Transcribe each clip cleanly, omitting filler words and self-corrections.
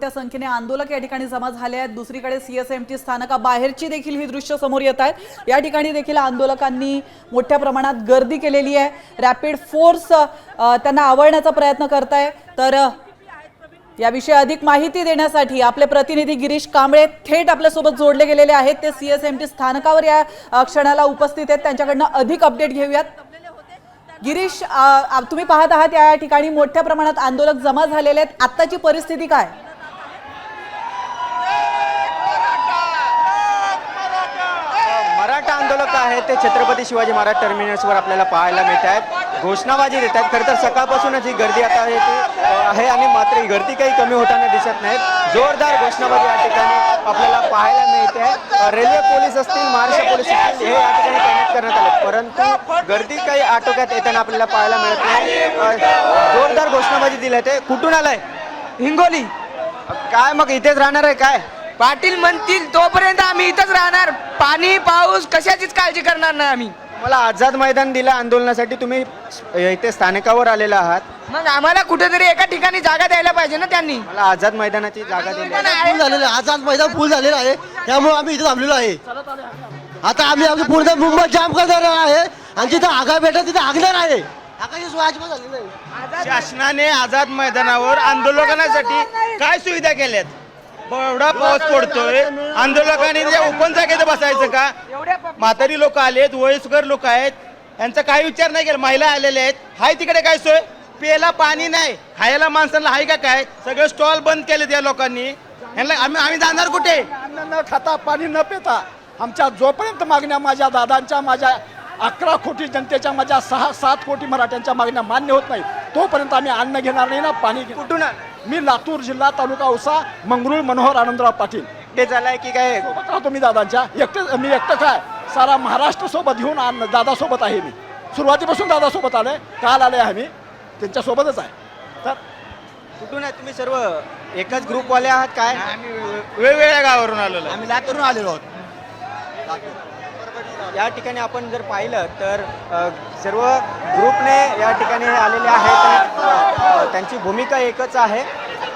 मोठ्या संख्येने आंदोलक या ठिकाणी जमा झाले आहेत। दुसरीकडे सीएसएमटी स्थानकाबाहेरची देखील ही दृश्य समोर येत आहेत। या ठिकाणी देखील आंदोलकांनी मोठ्या प्रमाणात गर्दी केलेली आहे। रॅपिड फोर्स त्यांना आवळण्याचा प्रयत्न करताय। तर याविषयी अधिक माहिती देण्यासाठी आपले प्रतिनिधी गिरीश कांबळे थेट आपल्यासोबत जोडले गेलेले आहेत। ते सीएसएमटी स्थानकावर या क्षणाला उपस्थित आहेत। त्यांच्याकडनं अधिक अपडेट घेऊयात। गिरीश, तुम्ही पाहत आहात या ठिकाणी मोठ्या प्रमाणात आंदोलक जमा झालेले आहेत। आत्ताची परिस्थिती काय? मराठा आंदोलक आहेत ते छत्रपती शिवाजी महाराज टर्मिनसवर आपल्याला पाहायला मिळत आहेत, घोषणाबाजी देत आहेत। खरं तर सकाळपासूनच ही गर्दी आता आहे आणि मात्र ही गर्दी काही कमी होताना दिसत नाहीत। जोरदार घोषणाबाजी या ठिकाणी आपल्याला पाहायला मिळते। रेल्वे पोलीस असतील, महाराष्ट्र पोलीस असतील, हे या ठिकाणी तैनात करण्यात आले, परंतु गर्दी काही आटोक्यात येताना आपल्याला पाहायला मिळत नाही। जोरदार घोषणाबाजी दिली आहे। कुठून आलाय? हिंगोली। काय मग इथेच राहणार आहे काय? पाटील म्हणतील तोपर्यंत आम्ही इथंच राहणार। पाणी पाऊस कशाचीच काळजी करणार नाही आम्ही। मला आझाद मैदान दिलं आंदोलनासाठी, तुम्ही इथे स्थानकावर आलेला आहात, मग आम्हाला कुठेतरी एका ठिकाणी जागा द्यायला पाहिजे ना त्यांनी। मला आझाद मैदानाची जागा दिली आहे। फुल झालेलं आहे, आझाद मैदान फुल झालेलं आहे, त्यामुळे आम्ही इथे थांबलेलो आहे। आता आम्ही आमची पूर्ण मुंबई जाम करणार आहे आणि जिथं आगा भेटत तिथे आगणार आहे। आगाची सोय अजिबात झालेली नाही। शासनाने आझाद मैदानावर आंदोलकांसाठी काय सुविधा केल्यात? एवढा पाऊस पडतोय, आंदोलकांनी ओपन जागेत बसायचं का? म्हातारी लोक आलेत, वयस्कर लोक आहेत, यांचा काही विचार नाही केला। महिला आलेल्या आहेत, हाय तिकडे काय सोय? प्यायला पाणी नाही, खायला माणसांना हाय का काय? सगळे स्टॉल बंद केलेत या लोकांनी। यांना आम्ही जाणार कुठे? अन्न न खाता पाणी न पिता आमच्या जोपर्यंत मागण्या, माझ्या दादांच्या, माझ्या 11 कोटी जनतेच्या, माझ्या 6-7 कोटी मराठ्यांच्या मागण्या मान्य होत नाही तोपर्यंत आम्ही अन्न घेणार नाही ना पाणी घेणार। कुठून मी लातूर जिल्हा, तालुका औसा, मंगरूळ मनोहर आनंदराव पाटील। ते झालाय की काय? सोबत राहतो मी दादांच्या, मी एकटं काय सारा महाराष्ट्र सोबत घेऊन दादासोबत आहे। मी सुरुवातीपासून दादासोबत आलोय, काल आले आहे, मी त्यांच्यासोबतच आहे। तर कुठून आहे तुम्ही? सर्व एकच ग्रुपवाले आहात काय? आम्ही वेगवेगळ्या गावावरून आलेलो. आम्ही लातूरून आलेलो आहोत। या ठिकाणी आपण जर पाहिलं तर सर्व ग्रुपने या ठिकाणी आलेले आहेत। त्यांची भूमिका एकच आहे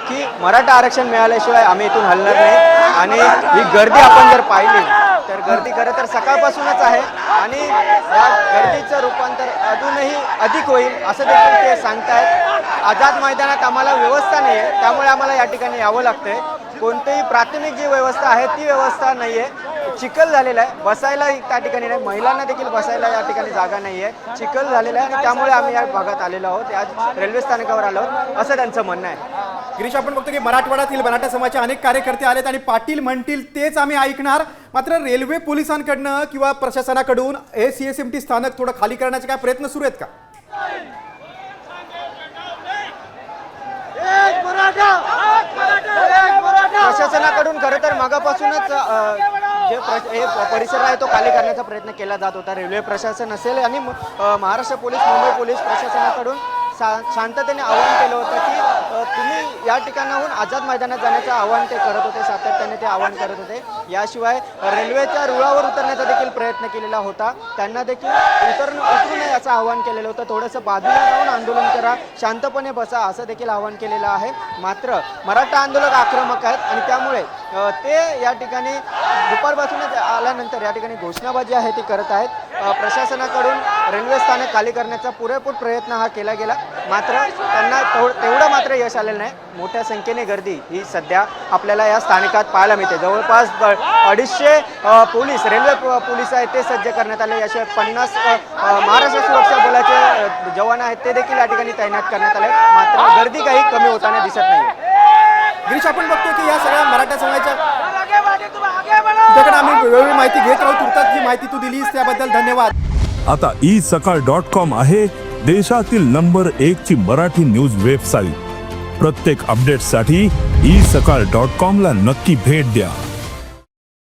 की मराठा आरक्षण मिळाल्याशिवाय आम्ही इथून हलणार नाही। आणि ही गर्दी आपण जर पाहिली तर गर्दी खरं तर सकाळपासूनच आहे आणि या गर्दीचं रूपांतर अजूनही अधिक होईल असं देखील ते सांगतायत। आझाद मैदानात आम्हाला व्यवस्था नाही आहे, त्यामुळे आम्हाला या ठिकाणी यावं लागतंय। कोणतीही प्राथमिक जी व्यवस्था आहे ती व्यवस्था नाही आहे। चिखल झालेला आहे, बसायला त्या ठिकाणी नाही, महिलांना देखील बसायला या ठिकाणी जागा नाही आहे, चिखल झालेला आहे आणि त्यामुळे आम्ही या भागात आलेलो आहोत, आज रेल्वे स्थानकावर आलो आहोत असं त्यांचं म्हणणं आहे। गिरीश, आपण बघतो की मराठवाड्यातील मराठा समाजाचे अनेक कार्यकर्ते आलेत आणि पाटील म्हणतील तेच आम्ही ऐकणार। मात्र रेल्वे पोलिसांकडनं किंवा प्रशासनाकडून हे सीएसएमटी स्थानक थोडं खाली करण्याचे काय प्रयत्न सुरू आहेत का? प्रशासनाकडून खरं तर मागापासूनच जे परिसर आहे तो खाली करण्याचा प्रयत्न केला जात होता। रेल्वे प्रशासन असेल आणि महाराष्ट्र पोलीस, मुंबई पोलीस प्रशासनाकडून शांततेने आवाहन केलं होतं की तुम्ही या ठिकाणाहून आझाद मैदानात जाण्याचं आवाहन ते करत होते, सातत्याने ते आवाहन करत होते। याशिवाय रेल्वेच्या रुळावर उतरण्याचा देखील प्रयत्न केलेला होता, त्यांना देखील उतरू नये असं आवाहन केलेलं होतं। थोडंसं बाजूला राहून आंदोलन करा, शांतपणे बसा असं देखील आवाहन केलेलं आहे। मात्र मराठा आंदोलक आक्रमक आहेत आणि त्यामुळे ते या ठिकाणी दुपारपासूनच आल्यानंतर या ठिकाणी घोषणाबाजी आहे ती करत आहेत। प्रशासनाकडून रेल्वे स्थानक खाली करण्याचा पुरेपूर प्रयत्न हा केला गेला, मात्र त्यांना तेवढं मात्र यश आलेलं नाही। मोठ्या संख्येने गर्दी ही सध्या आपल्याला या स्थानकात पाहायला मिळते। जवळपास 250 पोलीस, रेल्वे पोलीस आहेत ते सज्ज करण्यात आले। याशिवाय 50 महाराष्ट्र सुरक्षा बलाचे जवान आहेत ते देखील या ठिकाणी तैनात करण्यात आले, मात्र गर्दी काही कमी होताना दिसत नाही। गिरीश, आपण बघतो की या सगळ्या मराठा समाजाच्या तुझ्याकडे आम्ही वेगवेगळी माहिती घेत राहू। तुर्तास जी माहिती तू दिलीस त्याबद्दल धन्यवाद। आता isakal.com आहे देशातील नंबर 1 ची मराठी न्यूज वेबसाईट। प्रत्येक अपडेटसाठी isakal.com ला नक्की भेट द्या।